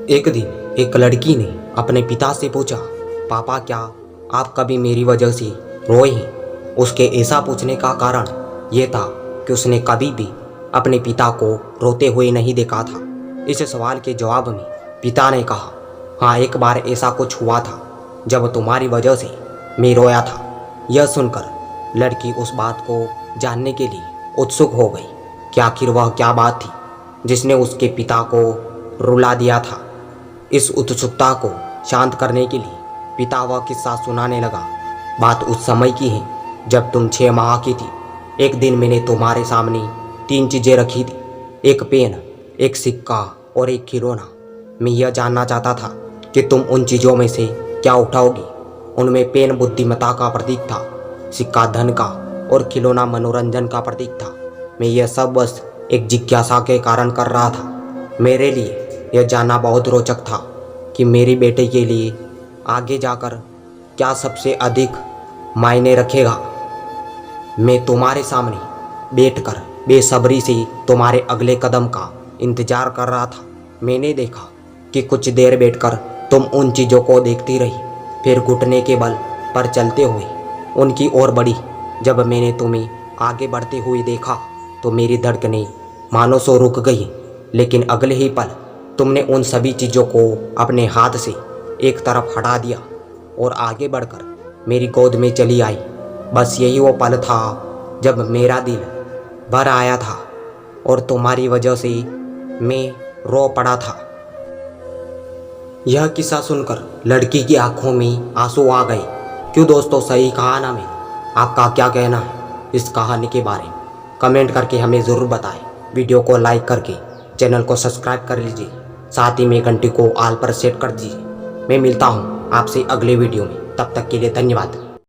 एक दिन एक लड़की ने अपने पिता से पूछा, पापा क्या आप कभी मेरी वजह से रोए हैं? उसके ऐसा पूछने का कारण ये था कि उसने कभी भी अपने पिता को रोते हुए नहीं देखा था। इस सवाल के जवाब में पिता ने कहा, हाँ, एक बार ऐसा कुछ हुआ था जब तुम्हारी वजह से मैं रोया था। यह सुनकर लड़की उस बात को जानने के लिए उत्सुक हो गई कि आखिर वह क्या बात थी जिसने उसके पिता को रुला दिया था। इस उत्सुकता को शांत करने के लिए पिता वह किस्सा सुनाने लगा। बात उस समय की है जब तुम 6 माह की थी। एक दिन मैंने तुम्हारे सामने 3 चीज़ें रखी थी, एक पेन, एक सिक्का और एक खिलौना। मैं यह जानना चाहता था कि तुम उन चीज़ों में से क्या उठाओगी। उनमें पेन बुद्धिमत्ता का प्रतीक था, सिक्का धन का और खिलौना मनोरंजन का प्रतीक था। मैं यह सब बस एक जिज्ञासा के कारण कर रहा था। मेरे लिए यह जानना बहुत रोचक था कि मेरी बेटे के लिए आगे जाकर क्या सबसे अधिक मायने रखेगा। मैं तुम्हारे सामने बैठकर बेसब्री से तुम्हारे अगले कदम का इंतजार कर रहा था। मैंने देखा कि कुछ देर बैठकर तुम उन चीज़ों को देखती रही, फिर घुटने के बल पर चलते हुए उनकी ओर बढ़ी। जब मैंने तुम्हें आगे बढ़ते हुए देखा तो मेरी धड़कनें मानो सो रुक गई, लेकिन अगले ही पल तुमने उन सभी चीज़ों को अपने हाथ से एक तरफ हटा दिया और आगे बढ़कर मेरी गोद में चली आई। बस यही वो पल था जब मेरा दिल भर आया था और तुम्हारी वजह से मैं रो पड़ा था। यह किस्सा सुनकर लड़की की आंखों में आंसू आ गए। क्यों दोस्तों, सही कहा ना मैंने? आपका क्या कहना है इस कहानी के बारे में? कमेंट करके हमें ज़रूर बताएं। वीडियो को लाइक करके चैनल को सब्सक्राइब कर लीजिए, साथ ही में घंटी को ऑल पर सेट कर दीजिए। मैं मिलता हूँ आपसे अगले वीडियो में, तब तक के लिए धन्यवाद।